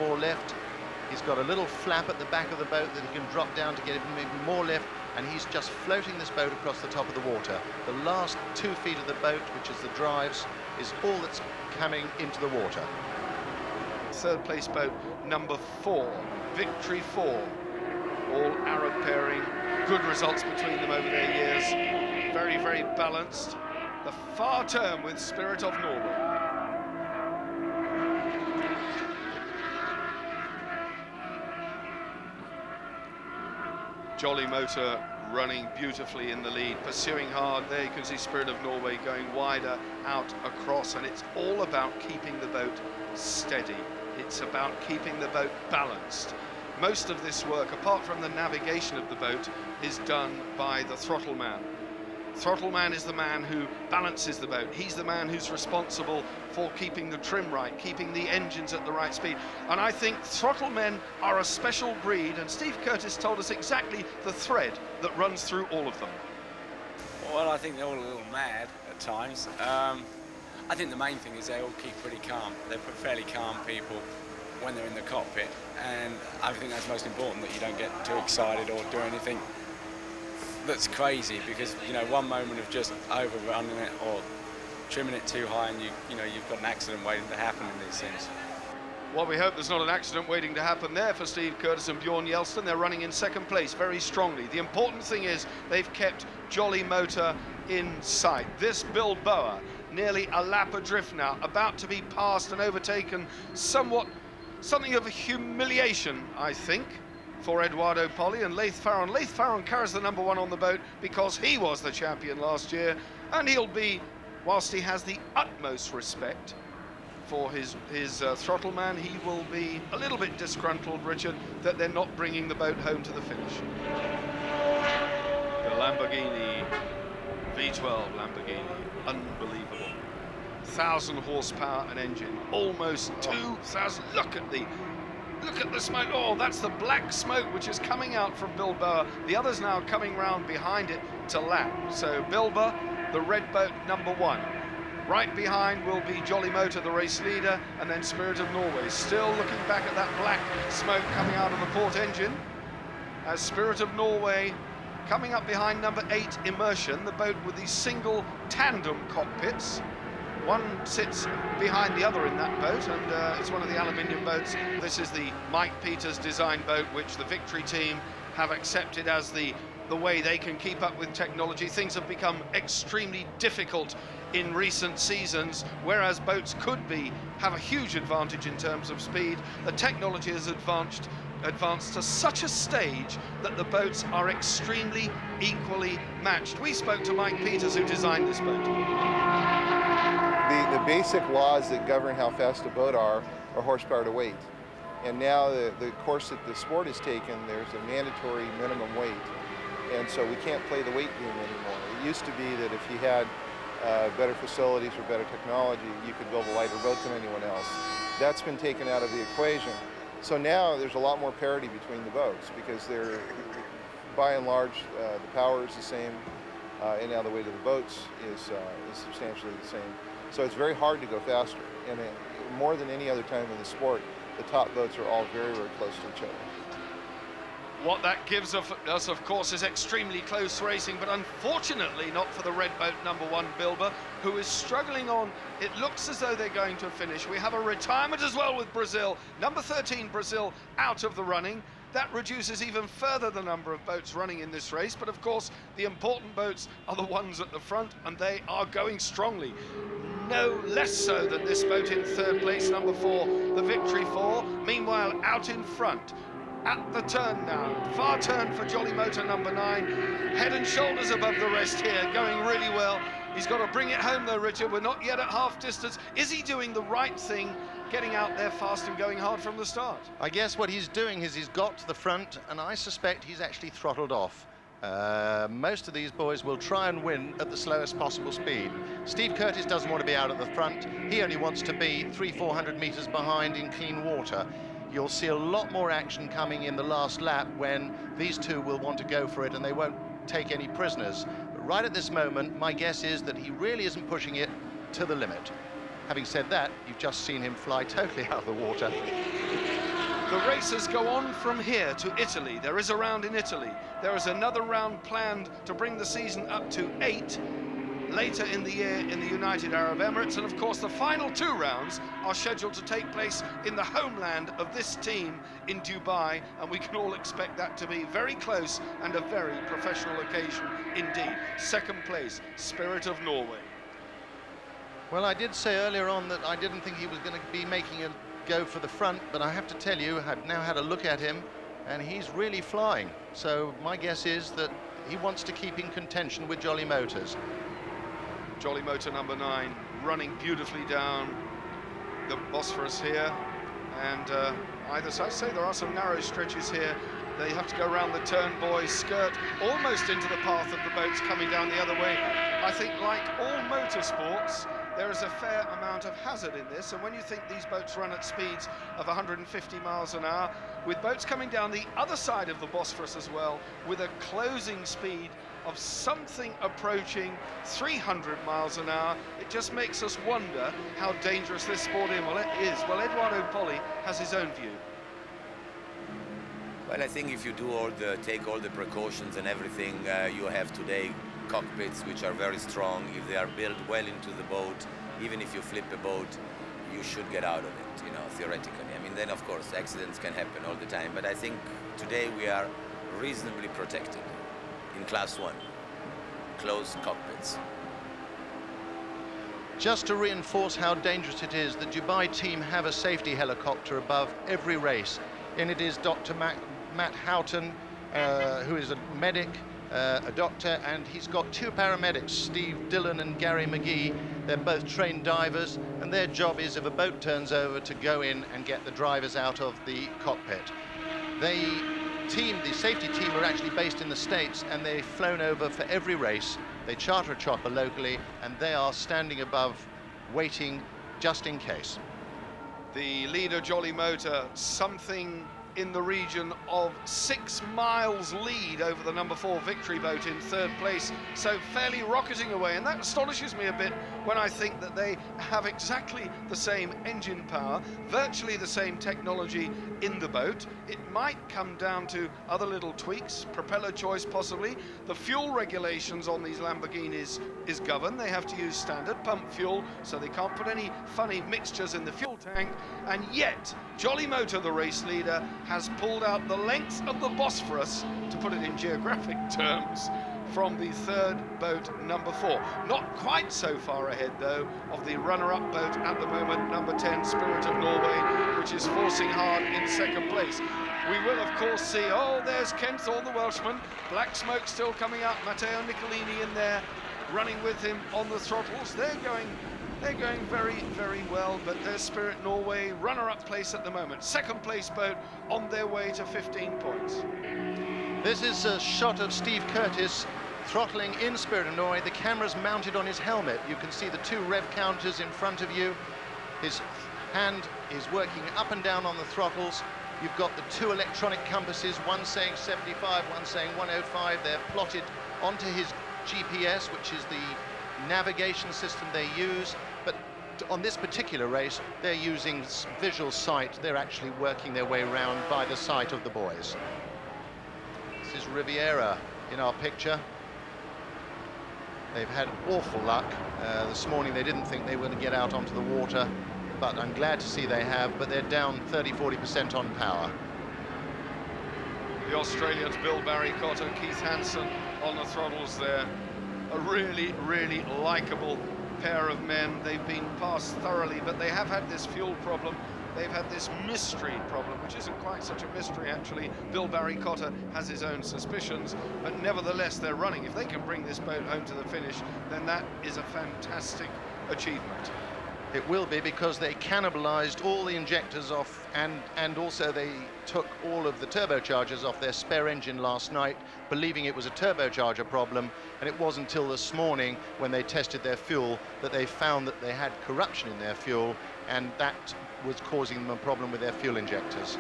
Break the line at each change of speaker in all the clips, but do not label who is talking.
more lift. He's got a little flap at the back of the boat that he can drop down to get even more lift, and he's just floating this boat across the top of the water. The last 2 feet of the boat, which is the drives, is all that's coming into the water.
Third place boat, number 4, Victory 4. All Arab pairing, good results between them over their years. Very, very balanced. The far turn with Spirit of Norway. Jolly Motor running beautifully in the lead, pursuing hard. There you can see Spirit of Norway going wider out across, and it's all about keeping the boat steady. It's about keeping the boat balanced. Most of this work, apart from the navigation of the boat, is done by the throttle man. Throttle man is the man who balances the boat. He's the man who's responsible for keeping the trim right, keeping the engines at the right speed. And I think throttle men are a special breed, and Steve Curtis told us exactly the thread that runs through all of them.
Well, I think they're all a little mad at times. I think the main thing is they all keep pretty calm. They're fairly calm people when they're in the cockpit, and I think that's most important, that you don't get too excited or do anything that's crazy, because you know, one moment of just overrunning it or trimming it too high, and you've got an accident waiting to happen in these things.
Well, we hope there's not an accident waiting to happen there for Steve Curtis and Bjorn Yelston. They're running in second place very strongly. The important thing is they've kept Jolly Motor in sight. This Bilboa, nearly a lap adrift now, about to be passed and overtaken, something of a humiliation, I think, for Eduardo Polli and Leith Farron. Leith Farron carries the number 1 on the boat because he was the champion last year, and he'll be, whilst he has the utmost respect for his throttle man, he will be a little bit disgruntled, Richard, that they're not bringing the boat home to the finish. The Lamborghini, V12 Lamborghini, unbelievable. 1,000 horsepower an engine, almost 2,000. Look at the smoke. Oh, that's the black smoke which is coming out from Bilboa. The others now coming round behind it to lap. So Bilboa, the red boat, number 1. Right behind will be Jolly Motor, the race leader, and then Spirit of Norway. Still looking back at that black smoke coming out of the port engine, as Spirit of Norway coming up behind number 8, Immersion, the boat with these single tandem cockpits. One sits behind the other in that boat, and it's one of the aluminium boats. This is the Mike Peters design boat, which the Victory team have accepted as the way they can keep up with technology. Things have become extremely difficult in recent seasons, whereas boats could have a huge advantage in terms of speed. The technology has advanced to such a stage that the boats are extremely equally matched. We spoke to Mike Peters, who designed this boat.
The basic laws that govern how fast a boat are horsepower to weight. And now the course that the sport has taken, there's a mandatory minimum weight. And so we can't play the weight game anymore. It used to be that if you had better facilities or better technology, you could build a lighter boat than anyone else. That's been taken out of the equation. So now there's a lot more parity between the boats, because they're, by and large, the power is the same, and now the weight of the boats is substantially the same. So it's very hard to go faster. And more than any other time in the sport, the top boats are all very, very close to each other.
What that gives us, of course, is extremely close racing, but unfortunately not for the red boat number 1, Bilboa, who is struggling on. It looks as though they're going to finish. We have a retirement as well with Brazil. Number 13, Brazil, out of the running. That reduces even further the number of boats running in this race, but of course the important boats are the ones at the front, and they are going strongly. No less so than this boat in third place, number 4, the Victory 4. Meanwhile, out in front, at the turn now, far turn for Jolly Motor number 9, head and shoulders above the rest here, going really well. He's got to bring it home though, Richard. We're not yet at half distance. Is he doing the right thing, getting out there fast and going hard from the start?
I guess what he's doing is he's got to the front, and I suspect he's actually throttled off. Most of these boys will try and win at the slowest possible speed. Steve Curtis doesn't want to be out at the front. He only wants to be 300-400 meters behind in clean water. You'll see a lot more action coming in the last lap when these two will want to go for it, and they won't take any prisoners. But right at this moment, my guess is that he really isn't pushing it to the limit. Having said that, you've just seen him fly totally out of the water.
The races go on from here to Italy. There is a round in Italy. There is another round planned to bring the season up to 8 later in the year in the United Arab Emirates. And of course, the final 2 rounds are scheduled to take place in the homeland of this team in Dubai. And we can all expect that to be very close and a very professional occasion indeed. Second place, Spirit of Norway.
Well, I did say earlier on that I didn't think he was going to be making a go for the front, but I have to tell you, I've now had a look at him and he's really flying. So my guess is that he wants to keep in contention with Jolly Motors.
Jolly Motor number 9 running beautifully down the Bosphorus here, and either side, say there are some narrow stretches here. They have to go around the turn, boys, skirt almost into the path of the boats coming down the other way. I think, like all motorsports, there is a fair amount of hazard in this, and when you think these boats run at speeds of 150 miles an hour, with boats coming down the other side of the Bosphorus as well, with a closing speed of something approaching 300 miles an hour, it just makes us wonder how dangerous this sport is. Well, Eduardo Poli has his own view.
Well, I think if you take all the precautions and everything, you have today cockpits which are very strong. If they are built well into the boat, even if you flip a boat, you should get out of it, you know, theoretically. I mean, then of course accidents can happen all the time, but I think today we are reasonably protected in Class 1, closed cockpits.
Just to reinforce how dangerous it is, the Dubai team have a safety helicopter above every race, and it is Dr. Matt Houghton, who is a medic, a doctor, and he's got 2 paramedics, Steve Dillon and Gary McGee. They're both trained divers, and their job is, if a boat turns over, to go in and get the drivers out of the cockpit. The safety team are actually based in the States, and they've flown over for every race. They charter a chopper locally, and they are standing above, waiting just in case.
The leader, Jolly Motor, something in the region of 6 miles lead over the number 4 Victory boat in 3rd place, so fairly rocketing away, and that astonishes me a bit when I think that they have exactly the same engine power, virtually the same technology in the boat. It might come down to other little tweaks, propeller choice possibly. The fuel regulations on these Lamborghinis is governed. They have to use standard pump fuel, so they can't put any funny mixtures in the fuel tank, and yet Jolly Motor, the race leader, has pulled out the length of the Bosphorus, to put it in geographic terms, from the 3rd boat, number 4. Not quite so far ahead, though, of the runner-up boat at the moment, number 10, Spirit of Norway, which is forcing hard in 2nd place. We will, of course, see, oh, there's Ken Thorne, the Welshman, black smoke still coming up, Matteo Nicolini in there, running with him on the throttles. They're going very, very well, but there's Spirit Norway, runner-up place at the moment. 2nd place boat on their way to 15 points.
This is a shot of Steve Curtis throttling in Spirit of Norway. The camera's mounted on his helmet. You can see the 2 rev counters in front of you. His hand is working up and down on the throttles. You've got the 2 electronic compasses, one saying 75, one saying 105. They're plotted onto his GPS, which is the navigation system they use. But on this particular race, they're using visual sight. They're actually working their way around by the sight of the boys. This is Riviera in our picture. They've had awful luck. This morning they didn't think they were going to get out onto the water, but I'm glad to see they have, but they're down 30–40% on power.
The Australians, Bill Barry Cotter, Keith Hansen on the throttles there. A really, really likeable pair of men. They've been passed thoroughly, but they have had this fuel problem. They've had this mystery problem, which isn't quite such a mystery, actually. Bill Barry Cotter has his own suspicions, but nevertheless, they're running. If they can bring this boat home to the finish, then that is a fantastic achievement.
It will be, because they cannibalized all the injectors off, and also they took all of the turbochargers off their spare engine last night, believing it was a turbocharger problem, and it wasn't until this morning when they tested their fuel that they found that they had corruption in their fuel, and that was causing them a problem with their fuel injectors.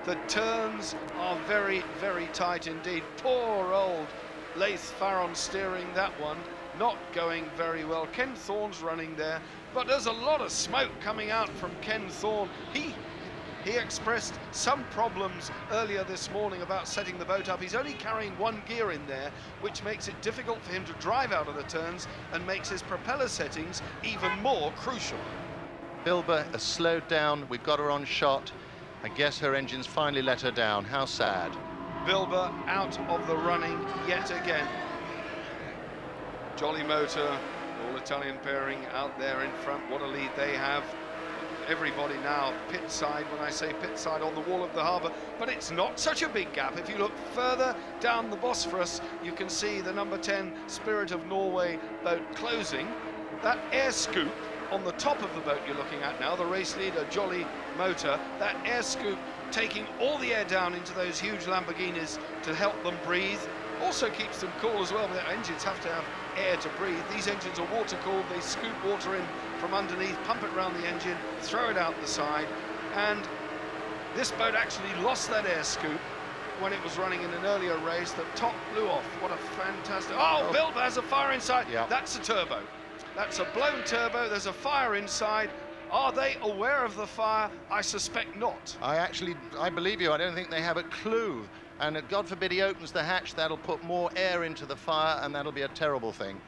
The turns are very, very tight indeed. Poor old Leith Farron steering that one, not going very well. Ken Thorne's running there, but there's a lot of smoke coming out from Ken Thorne. He He expressed some problems earlier this morning about setting the boat up. He's only carrying one gear in there, which makes it difficult for him to drive out of the turns and makes his propeller settings even more crucial.
Bilber has slowed down. We've got her on shot. I guess her engines finally let her down. How sad.
Bilber out of the running yet again. Jolly Motor, all-Italian pairing out there in front. What a lead they have. Everybody now pit side, when I say pit side, on the wall of the harbour, but it's not such a big gap. If you look further down the Bosphorus, you can see the number 10 Spirit of Norway boat closing. That air scoop on the top of the boat you're looking at now, the race leader, Jolly Motor, that air scoop taking all the air down into those huge Lamborghinis to help them breathe. Also keeps them cool as well, but their engines have to have air to breathe. These engines are water cooled. They scoop water in from underneath, pump it around the engine, throw it out the side, and this boat actually lost that air scoop when it was running in an earlier race. The top blew off. What a fantastic... Oh, Bilber has a fire inside.
Yep.
That's a turbo. That's a blown turbo. There's a fire inside. Are they aware of the fire? I suspect not.
I believe you. I don't think they have a clue. And God forbid he opens the hatch, that'll put more air into the fire, and that'll be a terrible thing.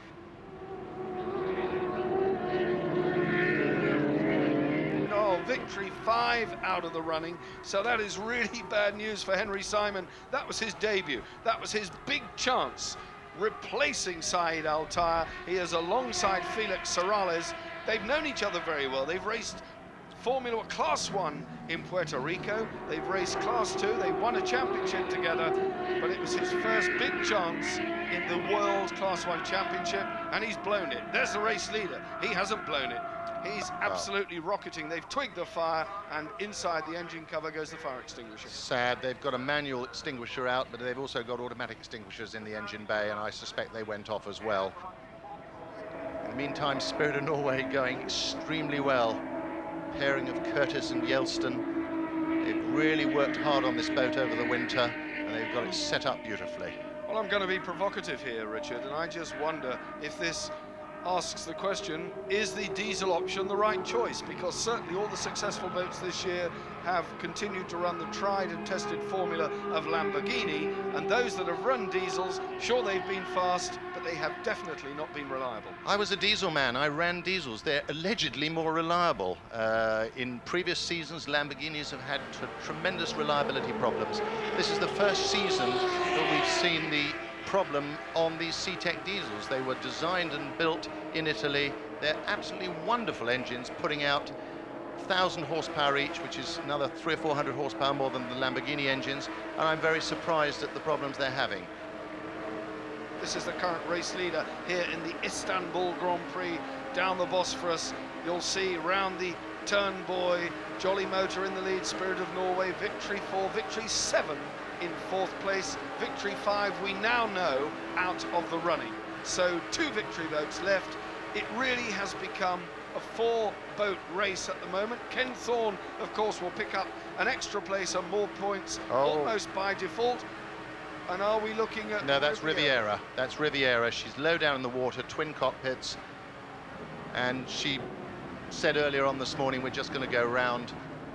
Oh, victory 5 out of the running. So that is really bad news for Henry Simon. That was his debut. That was his big chance, replacing Saeed Al-Tayr. He is alongside Felix Sorales. They've known each other very well. They've raced Formula Class 1 in Puerto Rico. They've raced Class 2. They won a championship together, but it was his first big chance in the World Class 1 Championship, and he's blown it. There's the race leader. He hasn't blown it. He's absolutely rocketing. They've twigged the fire, and inside the engine cover goes the fire extinguisher.
Sad. They've got a manual extinguisher out, but they've also got automatic extinguishers in the engine bay, and I suspect they went off as well. In the meantime, Spirit of Norway going extremely well. Pairing of Curtis and Yelston. They've really worked hard on this boat over the winter, and they've got it set up beautifully.
Well, I'm going to be provocative here, Richard, and I just wonder if this asks the question, is the diesel option the right choice? Because certainly all the successful boats this year have continued to run the tried and tested formula of Lamborghini, and those that have run diesels, sure, they've been fast, but they have definitely not been reliable.
I was a diesel man. I ran diesels. They're allegedly more reliable. In previous seasons, Lamborghinis have had tremendous reliability problems. This is the first season that we've seen the problem on these C-Tech diesels. They were designed and built in Italy. They're absolutely wonderful engines, putting out 1,000 horsepower each, which is another 300 or 400 horsepower more than the Lamborghini engines, and I'm very surprised at the problems they're having.
This is the current race leader here in the Istanbul Grand Prix down the Bosphorus. You'll see round the turn buoy, Jolly Motor in the lead, Spirit of Norway, victory 4, victory 7 in 4th place, victory 5 we now know out of the running. So 2 victory boats left. It really has become a 4-boat race at the moment. Ken Thorne, of course, will pick up an extra place and more points almost by default. And are we looking at...
No, that's Riviera. That's Riviera. She's low down in the water, twin cockpits. And she said earlier on this morning, we're just going to go round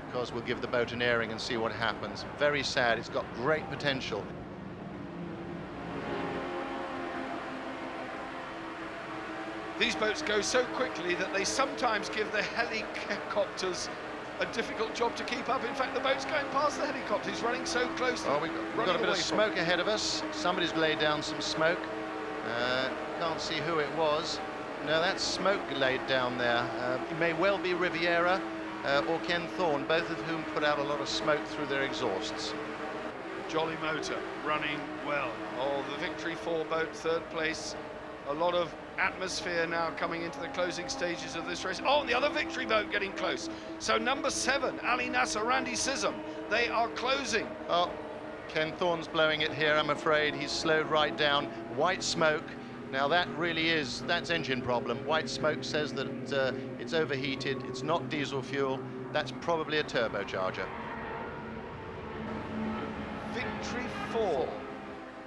because we'll give the boat an airing and see what happens. Very sad. It's got great potential.
These boats go so quickly that they sometimes give the helicopters a difficult job to keep up. In fact, the boat's going past the helicopter. He's running so closely.
Oh, we've got a bit of smoke ahead of us. Somebody's laid down some smoke. Can't see who it was. No, that's smoke laid down there. It may well be Riviera or Ken Thorne, both of whom put out a lot of smoke through their exhausts.
Jolly Motor running well. Oh, the victory 4 boat, 3rd place. A lot of atmosphere now coming into the closing stages of this race. Oh, and the other victory boat getting close. So number 7, Ali Nasser, Randy Sissom, they are closing.
Oh, Ken Thorne's blowing it here, I'm afraid. He's slowed right down. White smoke. Now that really is, that's engine problem. White smoke says that it's overheated. It's not diesel fuel. That's probably a turbocharger.
Victory 4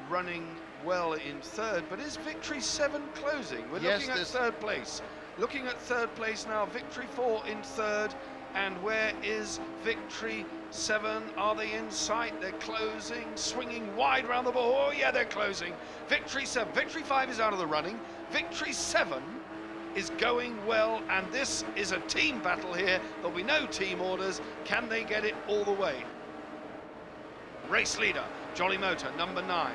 running well in 3rd, but is victory 7 closing? We're looking at 3rd place. Looking at 3rd place now, victory 4 in 3rd, and where is victory 7, are they in sight? They're closing, swinging wide around the ball. Oh yeah, they're closing. Victory 7, Victory 5 is out of the running. Victory 7 is going well, and this is a team battle here. There'll be no team orders. Can they get it all the way? Race leader, Jolly Motor, number 9.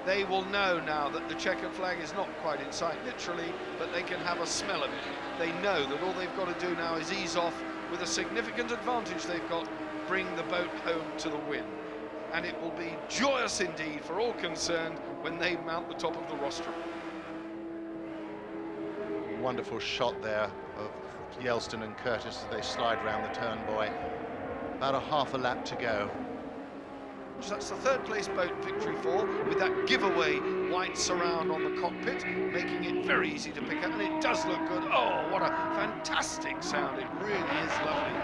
They will know now that the checkered flag is not quite in sight, literally, but they can have a smell of it. They know that all they've got to do now is ease off with a significant advantage they've got, bring the boat home to the win. And it will be joyous indeed for all concerned when they mount the top of the rostrum.
Wonderful shot there of Yelston and Curtis as they slide round the turn buoy. About a half a lap to go.
So that's the 3rd place boat, Victory 4, with that giveaway white surround on the cockpit, making it very easy to pick up, and it does look good. Oh, what a fantastic sound, it really is lovely.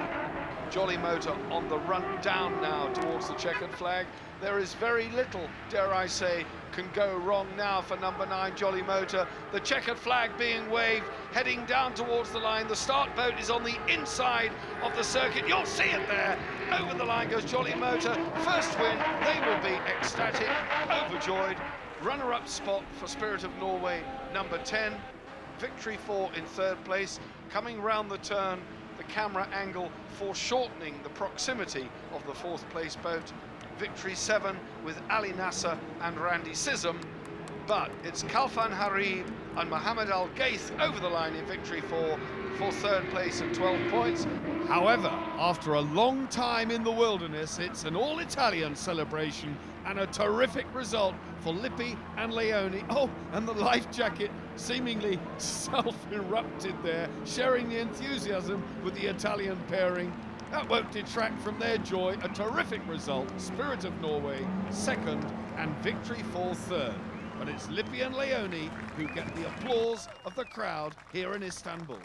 Jolly Motor on the run down now towards the checkered flag. There is very little, dare I say, can go wrong now for number 9, Jolly Motor. The checkered flag being waved, heading down towards the line. The start boat is on the inside of the circuit. You'll see it there. Over the line goes Jolly Motor. First win, they will be ecstatic, overjoyed. Runner-up spot for Spirit of Norway, number 10. Victory 4 in 3rd place. Coming round the turn, the camera angle foreshortening the proximity of the 4th place boat. Victory 7 with Ali Nasser and Randy Sissom, but it's Kalfan Harib and Mohammed Al Gaith over the line in Victory 4 for 3rd place and 12 points.
However, after a long time in the wilderness, it's an all-Italian celebration and a terrific result for Lippi and Leone. Oh, and the life jacket seemingly self-erupted there, sharing the enthusiasm with the Italian pairing. That won't detract from their joy. A terrific result. Spirit of Norway 2nd and Victory 4 3rd. But it's Lippi and Leone who get the applause of the crowd here in Istanbul.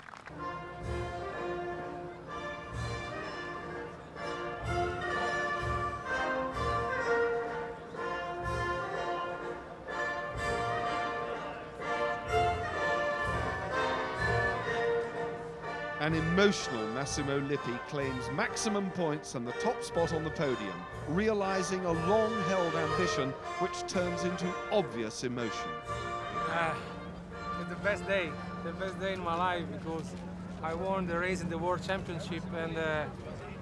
An emotional Massimo Lippi claims maximum points and the top spot on the podium, realising a long-held ambition which turns into obvious emotion.
It's the best day in my life, because I won the race in the World Championship, and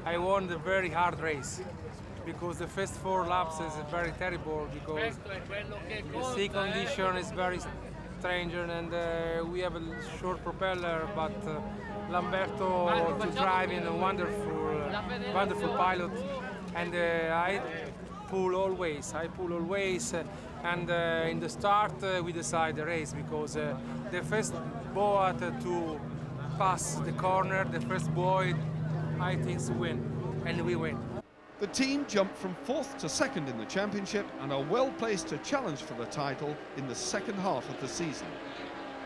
I won the very hard race, because the first 4 laps is very terrible, because the sea condition is very strange, and we have a short propeller, but Lamberto to drive in a wonderful pilot, and I pull always, and in the start we decide the race, because the first boat to pass the corner, the first boy, I think win, and we win.
The team jumped from 4th to 2nd in the championship and are well placed to challenge for the title in the second half of the season.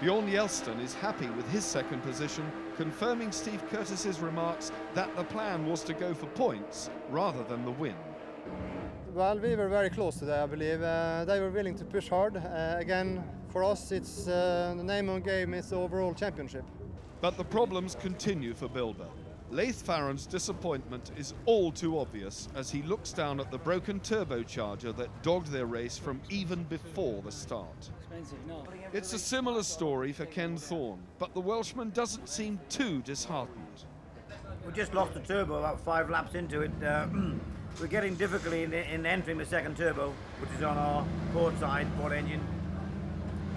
Bjorn Yelston is happy with his 2nd position, confirming Steve Curtis's remarks that the plan was to go for points rather than the win.
Well, we were very close today, I believe. They were willing to push hard. Again, for us, it's the name of the game is the overall championship.
But the problems continue for Bilba. Leith Farron's disappointment is all too obvious as he looks down at the broken turbocharger that dogged their race from even before the start. It's a similar story for Ken Thorne, but the Welshman doesn't seem too disheartened.
We just lost the turbo about 5 laps into it. We're getting difficulty in entering the 2nd turbo, which is on our port side, port engine.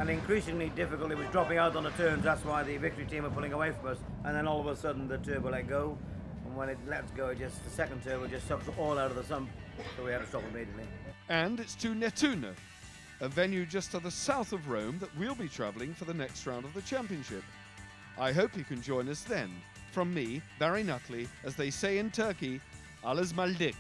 And increasingly difficult, it was dropping out on the turns, that's why the Victory team are pulling away from us. And then all of a sudden the turbo let go, and when it lets go, the 2nd turbo just sucks all out of the sump, so we had to stop immediately.
And it's to Nettuno, a venue just to the south of Rome, that we'll be travelling for the next round of the championship. I hope you can join us then. From me, Barry Nutley, as they say in Turkey, Alles Maldik.